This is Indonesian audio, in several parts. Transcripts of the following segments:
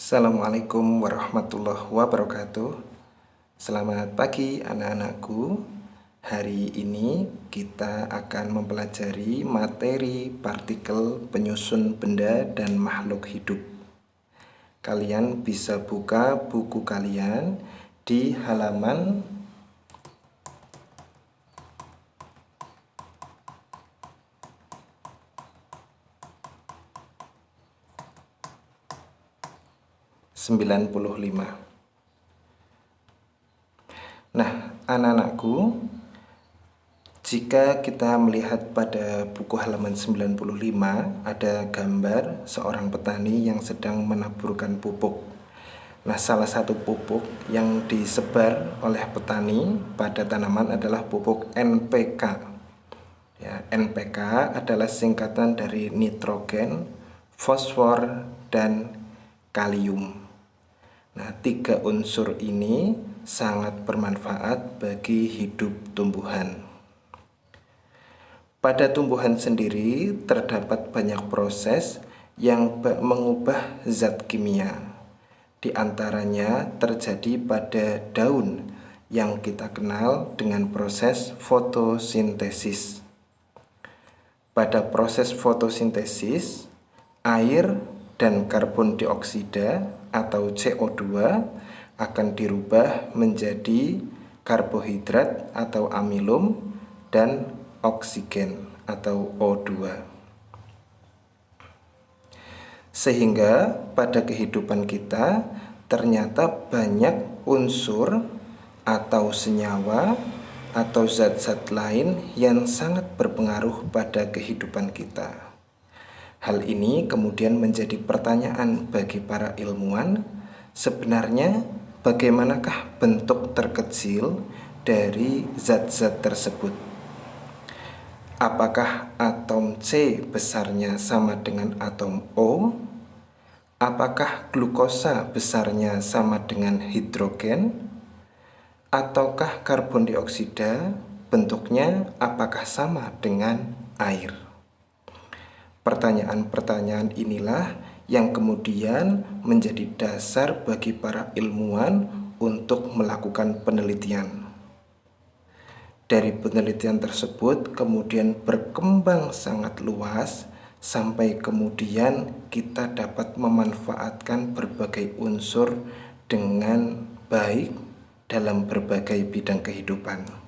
Assalamualaikum warahmatullahi wabarakatuh. Selamat pagi anak-anakku. Hari ini kita akan mempelajari materi partikel penyusun benda dan makhluk hidup. Kalian bisa buka buku kalian di halaman 95. Nah, anak-anakku, jika kita melihat pada buku halaman 95, ada gambar seorang petani yang sedang menaburkan pupuk. Nah, salah satu pupuk yang disebar oleh petani pada tanaman adalah pupuk NPK. Ya, NPK adalah singkatan dari nitrogen, fosfor, dan kalium. Nah, tiga unsur ini sangat bermanfaat bagi hidup tumbuhan. Pada tumbuhan sendiri terdapat banyak proses yang mengubah zat kimia. Di antaranya terjadi pada daun yang kita kenal dengan proses fotosintesis. Pada proses fotosintesis, air dan karbon dioksida atau CO2 akan dirubah menjadi karbohidrat atau amilum dan oksigen atau O2. Sehingga pada kehidupan kita ternyata banyak unsur atau senyawa atau zat-zat lain yang sangat berpengaruh pada kehidupan kita. Hal ini kemudian menjadi pertanyaan bagi para ilmuwan, sebenarnya bagaimanakah bentuk terkecil dari zat-zat tersebut? Apakah atom C besarnya sama dengan atom O? Apakah glukosa besarnya sama dengan hidrogen? Ataukah karbon dioksida bentuknya apakah sama dengan air? Pertanyaan-pertanyaan inilah yang kemudian menjadi dasar bagi para ilmuwan untuk melakukan penelitian. Dari penelitian tersebut kemudian berkembang sangat luas sampai kemudian kita dapat memanfaatkan berbagai unsur dengan baik dalam berbagai bidang kehidupan.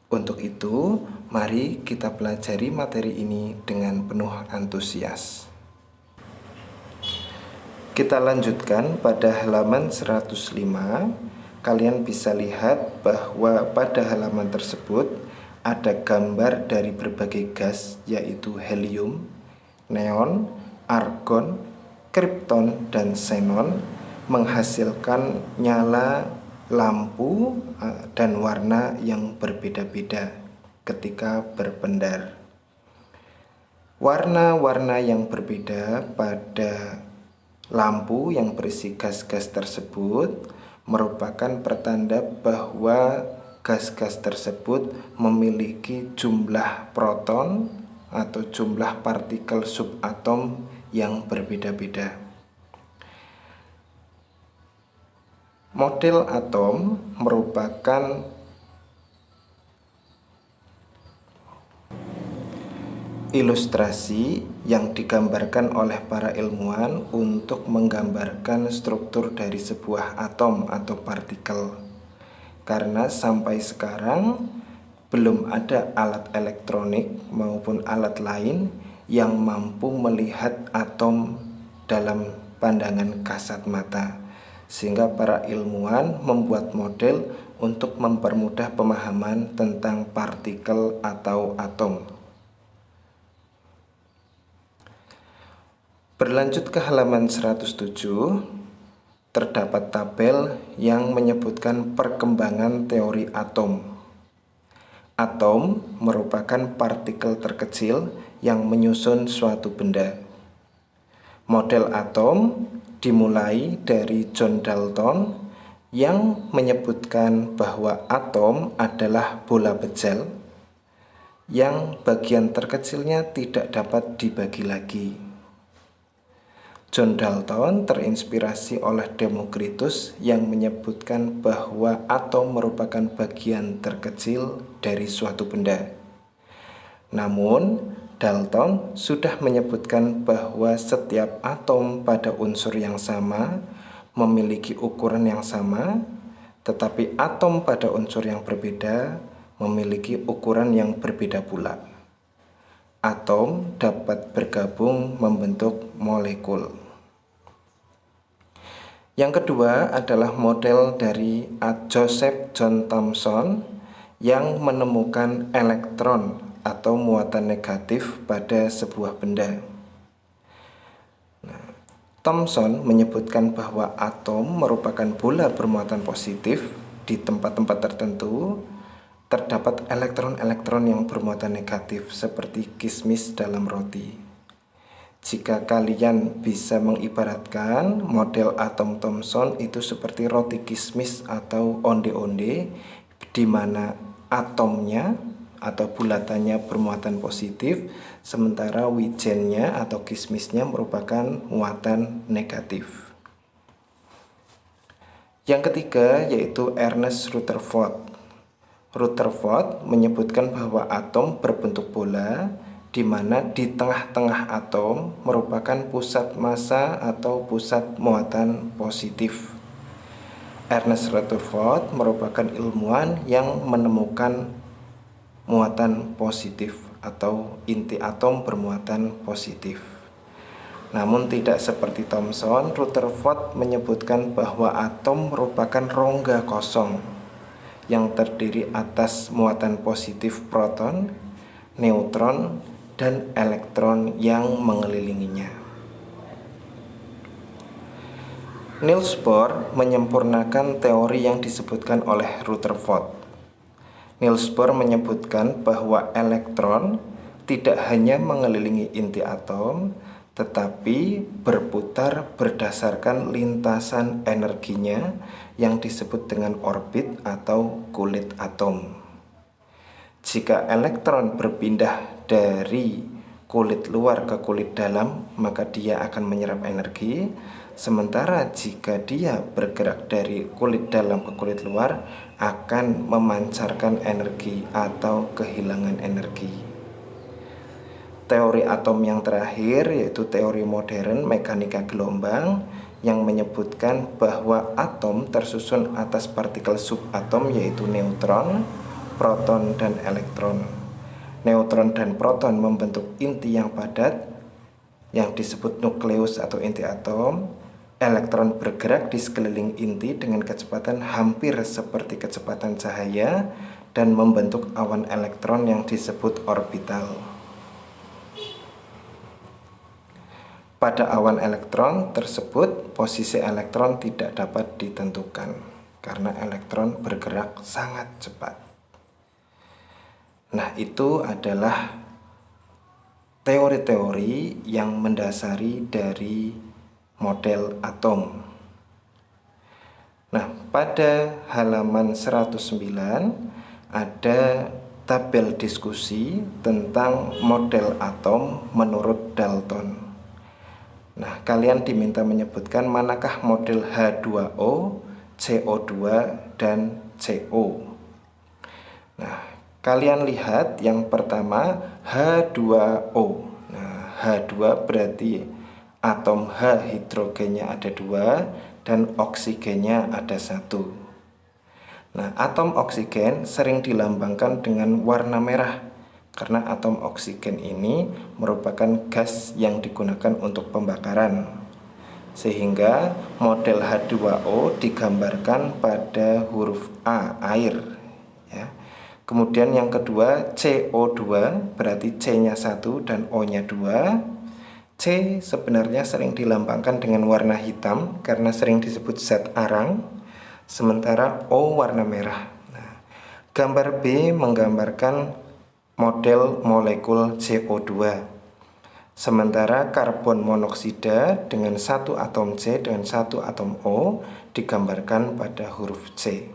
Untuk itu, mari kita pelajari materi ini dengan penuh antusias. Kita lanjutkan pada halaman 105. Kalian bisa lihat bahwa pada halaman tersebut ada gambar dari berbagai gas, yaitu helium, neon, argon, kripton, dan xenon, menghasilkan nyala lampu dan warna yang berbeda-beda ketika berpendar. Warna-warna yang berbeda pada lampu yang berisi gas-gas tersebut merupakan pertanda bahwa gas-gas tersebut memiliki jumlah proton atau jumlah partikel subatom yang berbeda-beda. Model atom merupakan ilustrasi yang digambarkan oleh para ilmuwan untuk menggambarkan struktur dari sebuah atom atau partikel. Karena sampai sekarang belum ada alat elektronik maupun alat lain yang mampu melihat atom dalam pandangan kasat mata. Sehingga para ilmuwan membuat model untuk mempermudah pemahaman tentang partikel atau atom. Berlanjut ke halaman 107, terdapat tabel yang menyebutkan perkembangan teori atom. Atom merupakan partikel terkecil yang menyusun suatu benda. Model atom dimulai dari John Dalton yang menyebutkan bahwa atom adalah bola bejel yang bagian terkecilnya tidak dapat dibagi lagi. John Dalton terinspirasi oleh Demokritus yang menyebutkan bahwa atom merupakan bagian terkecil dari suatu benda. Namun, Dalton sudah menyebutkan bahwa setiap atom pada unsur yang sama memiliki ukuran yang sama, tetapi atom pada unsur yang berbeda memiliki ukuran yang berbeda pula. Atom dapat bergabung membentuk molekul. Yang kedua adalah model dari Joseph John Thomson yang menemukan elektron atau muatan negatif pada sebuah benda. Thomson menyebutkan bahwa atom merupakan bola bermuatan positif. Di tempat-tempat tertentu terdapat elektron-elektron yang bermuatan negatif seperti kismis dalam roti. Jika kalian bisa mengibaratkan model atom Thomson itu seperti roti kismis atau onde-onde, di mana atomnya atau bulatannya bermuatan positif, sementara wijennya atau kismisnya merupakan muatan negatif. Yang ketiga yaitu Ernest Rutherford. Rutherford menyebutkan bahwa atom berbentuk bola, di mana di tengah-tengah atom merupakan pusat massa atau pusat muatan positif. Ernest Rutherford merupakan ilmuwan yang menemukan muatan positif atau inti atom bermuatan positif. Namun tidak seperti Thomson, Rutherford menyebutkan bahwa atom merupakan rongga kosong yang terdiri atas muatan positif proton, neutron, dan elektron yang mengelilinginya. Niels Bohr menyempurnakan teori yang disebutkan oleh Rutherford. Niels Bohr menyebutkan bahwa elektron tidak hanya mengelilingi inti atom, tetapi berputar berdasarkan lintasan energinya yang disebut dengan orbit atau kulit atom. Jika elektron berpindah dari kulit luar ke kulit dalam, maka dia akan menyerap energi. Sementara jika dia bergerak dari kulit dalam ke kulit luar, akan memancarkan energi atau kehilangan energi. Teori atom yang terakhir yaitu teori modern mekanika gelombang yang menyebutkan bahwa atom tersusun atas partikel subatom yaitu neutron, proton, dan elektron. Neutron dan proton membentuk inti yang padat yang disebut nukleus atau inti atom. Elektron bergerak di sekeliling inti dengan kecepatan hampir seperti kecepatan cahaya dan membentuk awan elektron yang disebut orbital. Pada awan elektron tersebut, posisi elektron tidak dapat ditentukan karena elektron bergerak sangat cepat. Nah, itu adalah teori-teori yang mendasari dari model atom. Nah, pada halaman 109 ada tabel diskusi tentang model atom menurut Dalton. Nah, kalian diminta menyebutkan manakah model H2O, CO2, dan CO. Nah, kalian lihat yang pertama H2O. Nah, H2 berarti atom H hidrogennya ada 2 dan oksigennya ada 1. Nah, atom oksigen sering dilambangkan dengan warna merah karena atom oksigen ini merupakan gas yang digunakan untuk pembakaran. Sehingga model H2O digambarkan pada huruf A, air ya. Kemudian yang kedua CO2 berarti C-nya 1 dan O-nya 2. C sebenarnya sering dilambangkan dengan warna hitam karena sering disebut zat arang, sementara O warna merah. Nah, gambar B menggambarkan model molekul CO2. Sementara karbon monoksida dengan satu atom C dengan satu atom O digambarkan pada huruf C.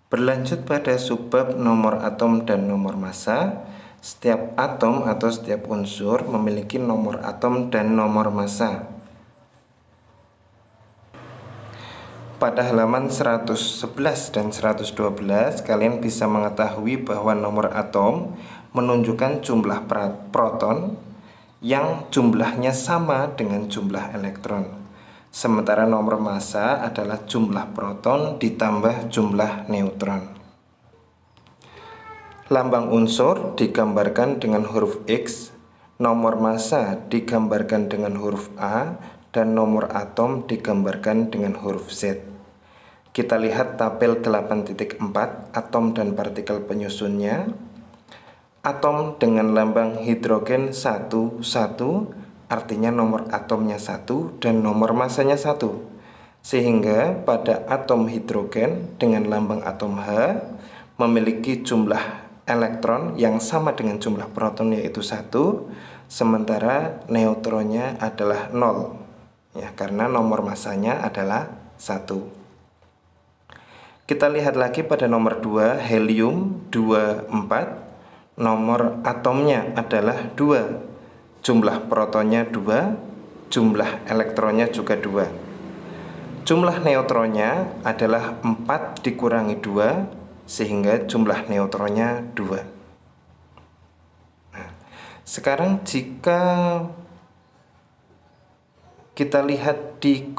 Berlanjut pada subbab nomor atom dan nomor massa. Setiap atom atau setiap unsur memiliki nomor atom dan nomor massa. Pada halaman 111 dan 112, kalian bisa mengetahui bahwa nomor atom menunjukkan jumlah proton yang jumlahnya sama dengan jumlah elektron. Sementara nomor massa adalah jumlah proton ditambah jumlah neutron. Lambang unsur digambarkan dengan huruf X, nomor massa digambarkan dengan huruf A, dan nomor atom digambarkan dengan huruf Z. Kita lihat tabel 8.4 atom dan partikel penyusunnya. Atom dengan lambang hidrogen 11 artinya nomor atomnya 1 dan nomor massanya 1. Sehingga pada atom hidrogen dengan lambang atom H memiliki jumlah elektron yang sama dengan jumlah proton yaitu 1, sementara neutronnya adalah 0. Ya, karena nomor massanya adalah 1. Kita lihat lagi pada nomor 2, helium 24, nomor atomnya adalah 2. Jumlah protonnya 2, jumlah elektronnya juga 2. Jumlah neutronnya adalah 4 dikurangi 2, sehingga jumlah neutronnya 2. Nah, sekarang jika kita lihat di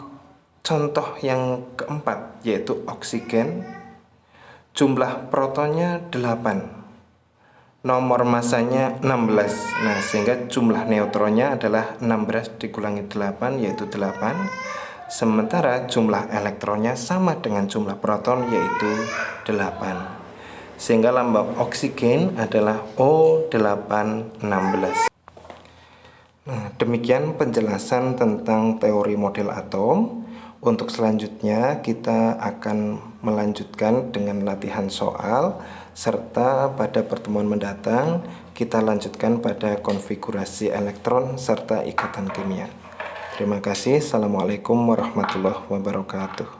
contoh yang keempat, yaitu oksigen, jumlah protonnya 8. Nomor massanya 16. Nah, sehingga jumlah neutronnya adalah 16 dikurangi 8 yaitu 8. Sementara jumlah elektronnya sama dengan jumlah proton yaitu 8. Sehingga lambang oksigen adalah O816. Nah, demikian penjelasan tentang teori model atom. Untuk selanjutnya kita akan melanjutkan dengan latihan soal, serta pada pertemuan mendatang kita lanjutkan pada konfigurasi elektron serta ikatan kimia. Terima kasih. Assalamualaikum warahmatullahi wabarakatuh.